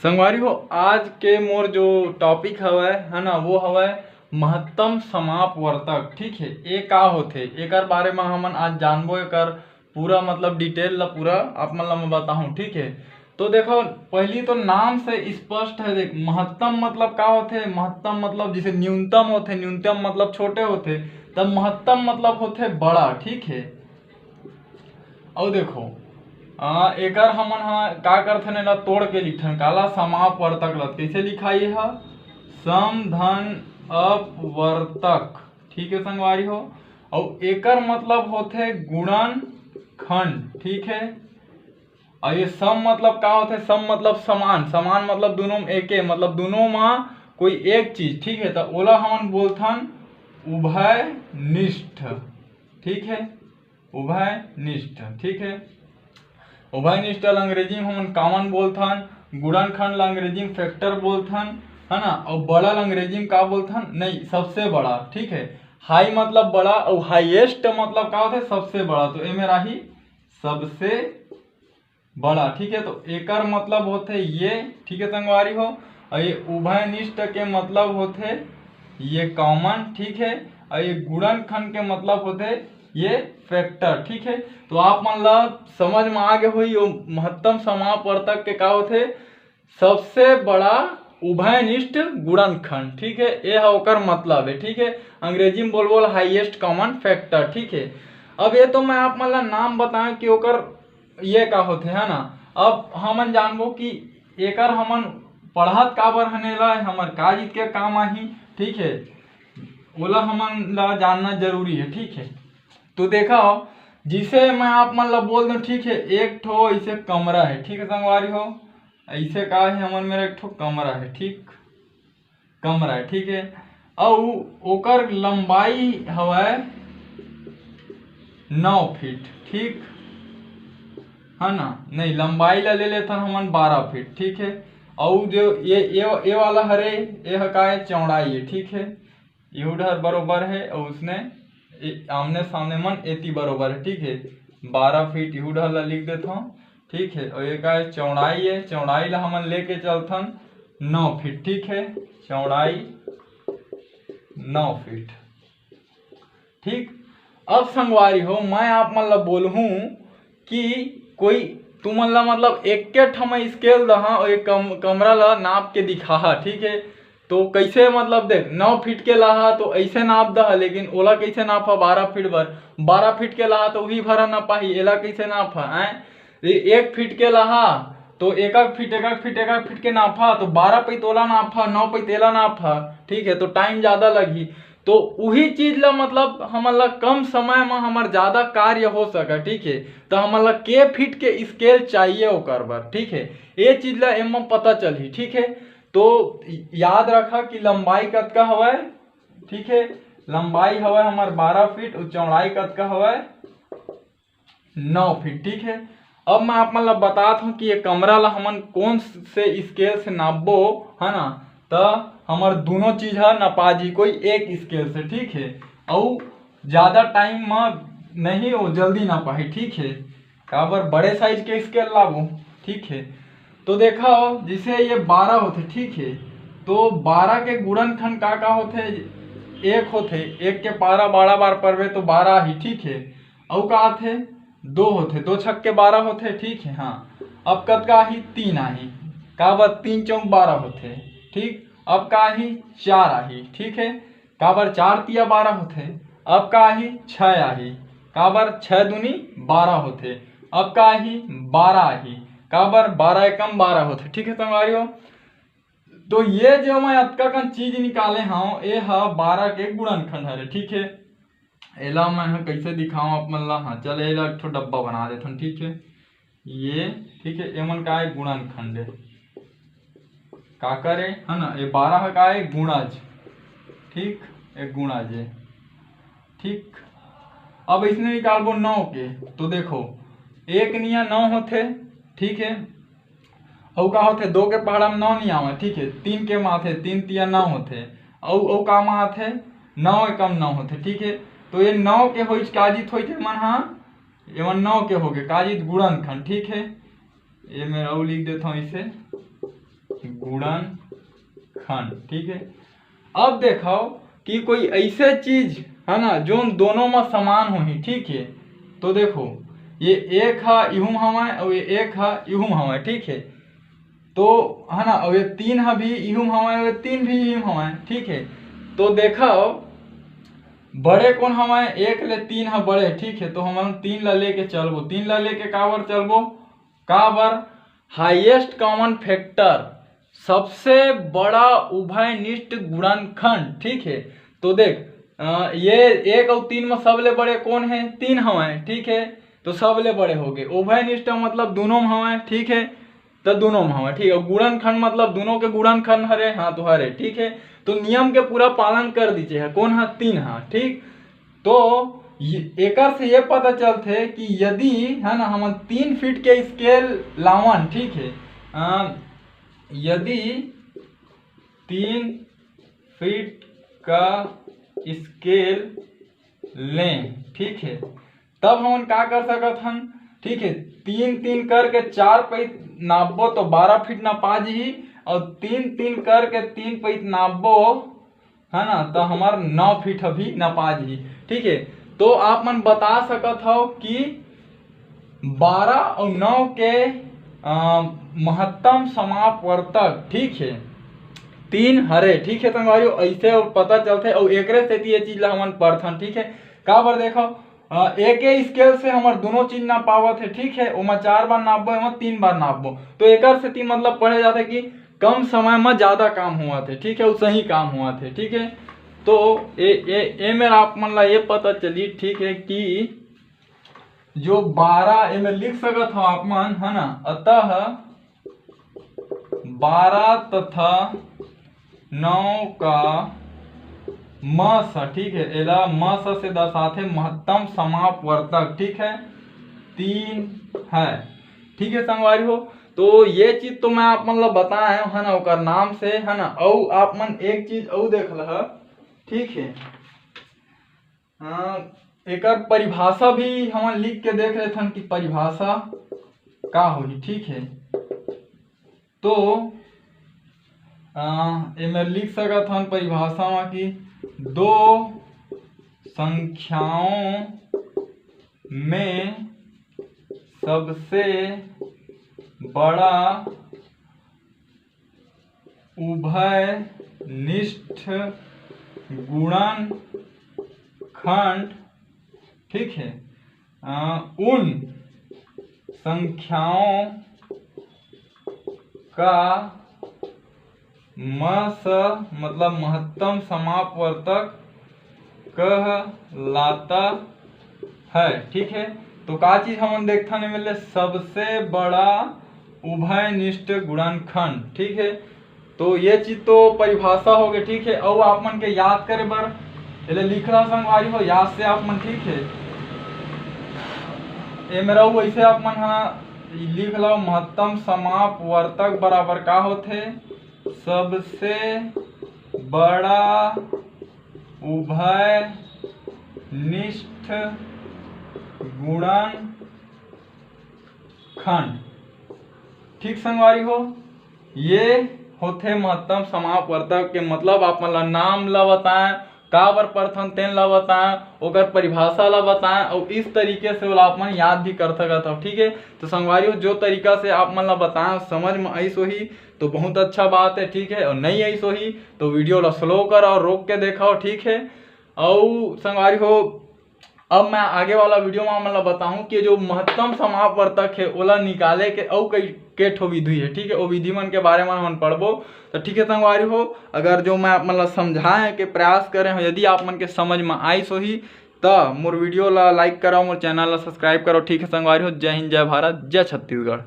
संगवारी हो आज के मोर जो टॉपिक हवय है ना वो हवय महत्तम समापवर्तक। ठीक है, ये का होथे एकर बारे में हमन आज जानबो। एकर पूरा मतलब डिटेल ला पूरा आप मन ला मैं बताहूँ। ठीक है, तो देखो पहली तो नाम से स्पष्ट है। देख महत्तम मतलब का होथे। महत्तम मतलब जैसे न्यूनतम होथे, न्यूनतम मतलब छोटे होथे, तब महत्तम मतलब होथे बड़ा। ठीक है, और देखो एकर हमन का करथन एला तोड़ के लिखथन काला समापवर्तक ला कैसे लिखाई है सम धन अपवर्तक। ठीक है संगवारी हो, और एकर मतलब होथे गुणन खंड। ठीक है, और ये सम मतलब का होथे। सम मतलब समान, समान मतलब दोनों में एके, मतलब दोनों में कोई एक चीज। ठीक है, तो ओला हमन बोलथन उभयनिष्ठ। ठीक है, उभयनिष्ठ। ठीक है, उभयनिष्ठ अंग्रेजी में हम कॉमन बोलथन, गुणनखंड अंग्रेजी में फैक्टर बोलथन, है ना। और बड़ा अंग्रेजी में का बोलथन, नहीं सबसे बड़ा। ठीक है, हाई मतलब बड़ा और हाईएस्ट मतलब का होता है सबसे बड़ा, तो ए मेरा ही सबसे बड़ा। ठीक है, तो एकर मतलब होते ये। ठीक है संगवारी हो, और ये उभयनिष्ठ के मतलब होते ये कॉमन। ठीक है, और ये गुणनखंड के मतलब होते ये फैक्टर। ठीक है, तो आप मन ला समझ में आ गए हुई महत्तम समापवर्तक के का होते सबसे बड़ा उभयनिष्ठ गुणनखंड। ठीक है, ये है ओकर मतलब है। ठीक है, अंग्रेजी में बोल हाईएस्ट कॉमन फैक्टर। ठीक है, अब ये तो मैं आप मन ला नाम बताएं कि ओकर ये का होते है ना। अब हमन जानबो कि एकर हमन पढ़त काबर हनेला हमर का चीज के काम आही। ठीक है, ओला हमन ला जानना जरूरी है। ठीक है, तो देखा जिसे मैं आप मन ला बोल दूं। ठीक है, एक ठो ऐसे कमरा है। ठीक है संगवारी हो, ऐसे का है हमन मेरा एक ठो कमरा है। ठीक, कमरा है। ठीक है, और ओकर लंबाई हवय 9 फीट। ठीक है ना, नहीं लंबाई ला ले लेथन हमन 12 फीट। ठीक है, और जो ये वाला हरे ये का है चौड़ाई है। ठीक है, ये उधर बरोबर है और उसने आमने सामने मन एती बरोबर है। ठीक है, 12 फीट उधर ला लिख देता हूँ। ठीक है, और ये का है चौड़ाई है, चौड़ाई ला हमन लेके चलथन 9 फीट। ठीक है, चौड़ाई 9 फीट। ठीक, अब संगवारी हो मैं आप मन ला बोलूँ कि कोई तुमन ला मतलब एक ठमा स्केल दहा और एक कमरा ला नाप के दिखा। ठीक है, तो कैसे मतलब देख 9 फीट के लाहा तो ऐसे नाप दहा, लेकिन ओला कैसे नापा 12 फीट भर। 12 फीट के लाहा तो वही भरा ना पाही, एला कैसे नापा है। 1 फीट के लाहा तो एक फीट के नापा तो 12 पे तोला नापा, 9 पे तेला नापा। ठीक है, तो टाइम ज्यादा लगी। तो वही चीज ला मतलब हमन ला कम समय में हमार ज्यादा कार्य हो सका। ठीक है, तो हमन ला के फीट के स्केल चाहिए ओकर बर। ठीक है, ये चीज ला एम पता चलही। ठीक है, तो याद रखा कि लंबाई कतका हवय। ठीक है, लंबाई हवय हमार 12 फीट और चौड़ाई कतका हवय 9 फीट। ठीक है, अब मैं आप मन ला बताता हूँ कि ये कमरा ला हमन कौन से स्केल से नापबो, है ना। तो हमार दोनों चीज है नपा जी कोई एक स्केल से। ठीक है, और ज्यादा टाइम में नहीं हो जल्दी ना पाही। ठीक है, काबर बड़े साइज के स्केल लाबो। ठीक है, तो देखा जैसे ये 12 होते। ठीक है, तो 12 के गुणनखंड का होते एक होते, एक के 12 12 बार पढ़वे तो 12 ही। ठीक है, और का थे 2 होते, 2 छक्के 12 होते। ठीक है, हाँ अब कतका ही 3 आही, का बार 3 चौक 12 होते। ठीक, अब का ही 4 आही। ठीक है, का बार 4 तिया 12 होते। अब का ही 6 आही, का बार 6 दूनी 12 होते। अब का ही 12 आही, का बार 12 एकम 12 होते। ठीक है संगवारी, तो ये जो मैं अतका कन चीज निकाले हूँ ये है 12 के गुणनखंड है। ठीक है, एला मैं कैसे दिखाऊं आप मन ला। हाँ चल एला एक ठो डब्बा बना देथन। ठीक है, ये ठीक है, एमन का है गुणनखंड है का करे, है ना। ये 12 का है गुणज। ठीक, एक गुणज है। ठीक, अब इसने निकालबो 9 के, तो देखो 1 निया 9 होते। ठीक है, और का होते 2 के पहाड़ा में 9 नहीं आवे। ठीक है, 3 के माथे 3 तिया 9 होते, और का माथे 9 एकम 9 होते। ठीक है, तो ये 9 के होइच काजित होइच मन हाँ ये 9 के हो गए काजित गुणनखंड। ठीक है, ये मैं और लिख देता हूँ इसे गुणनखंड। ठीक है, अब देखो कि कोई ऐसे चीज है ना जो दोनों में समान हो ही। ठीक है, तो देखो ये एक है इहुम हवा और ये एक है इहुम हवा। ठीक है, तो है ना, और ये तीन है भी इहुम हवा और ये तीन भी इहुम हवा। ठीक है, तो देखो बड़े कौन हवा, एक ले तीन है बड़े। ठीक है, तो हम तीन ला लेके चलबो, तीन ला लेके काबर चलबो, काबर हाईएस्ट कॉमन फैक्टर, सबसे बड़ा उभयनिष्ठ गुणनखंड। ठीक है, तो देख ये एक और तीन में सबले बड़े कौन है, तीन हवाएं। ठीक है, तो सबले बड़े हो गए। उभयनिष्ठ मतलब दोनों में हवाएं। ठीक है, तो दोनों में हवाएं। ठीक है, गुणनखंड मतलब दोनों के गुणनखंड हरे। हाँ, तो हरे। ठीक है, तो नियम के पूरा पालन कर दीजिए है कौन है, तीन है। ठीक, तो एक से ये पता चलते कि यदि है ना हम 3 फीट के स्केल लावन। ठीक है, यदि 3 फीट का स्केल लें। ठीक है, तब हम क्या कर सकत हन। ठीक है, 3 करके 4 पैत नापबो तो 12 फीट ना पा जी, और 3 करके 3 पैत नापबो है ना, तो हमार 9 फीट अभी ना पा जी। ठीक है, तो आप मन बता सकत हो कि 12 और 9 के महत्तम समापवर्तक। ठीक है, 3 हरे। ठीक है, संगवारी ऐसे और पता चलते और एकरे से ये चीज ला हमन पढ़थन। ठीक है, का बार देखो एक स्केल से हमार दोनों चीज ना पावत है। ठीक है, ओमा 4 बार नापबो, एमा 3 बार नापबो, तो एकर से मतलब पढ़े जाते कि कम समय में ज्यादा काम हुआ थे। ठीक है, सही काम हुआ थे। ठीक है, तो ए में आप मन ला ये पता चली। ठीक है, कि जो 12 में लिख सकत हो आप मन है ना, अतः 12 तथा 9 का मस। ठीक है, एला मस से दर्शाते महत्तम समापवर्तक। ठीक है, 3 है। ठीक है संगवारी हो, तो ये चीज तो मैं आप मन ला बताया है ना ओकर नाम से है ना। और आप मन एक चीज और देख ल। ठीक है, एकर परिभाषा भी हम लिख के देख रहे थे कि परिभाषा का होगी। ठीक है, तो इमें लिख सकत हन परिभाषा में कि दो संख्याओं में सबसे बड़ा उभयनिष्ठ गुणनखंड। ठीक है, उन संख्याओं का मस मतलब महत्तम समापवर्तक कहलाता है। ठीक है, तो का चीज हम देखता नहीं मिले, सबसे बड़ा उभयनिष्ठ गुणनखंड। ठीक है, तो ये चीज तो परिभाषा हो गई। ठीक है, और आप मन के याद करे बर एले लिखना संगवारी हो याद से आप मन। ठीक है, ए मेरा वैसे आप मन लिख लो, महत्तम समापवर्तक बराबर का होथे, सबसे बड़ा उभयनिष्ठ गुणनखंड। ठीक संगवारी हो, ये होथे महत्तम समापवर्तक के मतलब आप मन नाम ला बताएं, का बर प्रथम तेन ला बताएं, ओकर परिभाषा ला बताएं, और इस तरीके से आप मन याद भी कर सकत हो। ठीक है, तो संगवारी जो तरीका से आप मन ला बताएं समझ में आई सो ही तो बहुत अच्छा बात है। ठीक है, और नहीं आई सो ही तो वीडियो ला स्लो कर और रोक के देखो। ठीक है, और संगवारी हो अब मैं आगे वाला वीडियो में मतलब बताऊं कि जो महत्तम समापवर्तक है ओला निकाले के और कई ठो विधि है। ठीक है, वो विधि मन के बारे में हम पढ़बो। तो ठीक है संगवारी हो, अगर जो मैं मतलब समझाए के प्रयास करें यदि आप मन के समझ में आई सो ही तो मोर वीडियो ला लाइक करो, मोर चैनल ला सब्सक्राइब करो। ठीक है संगवारी हो, जय हिंद, जय भारत, जय छत्तीसगढ़।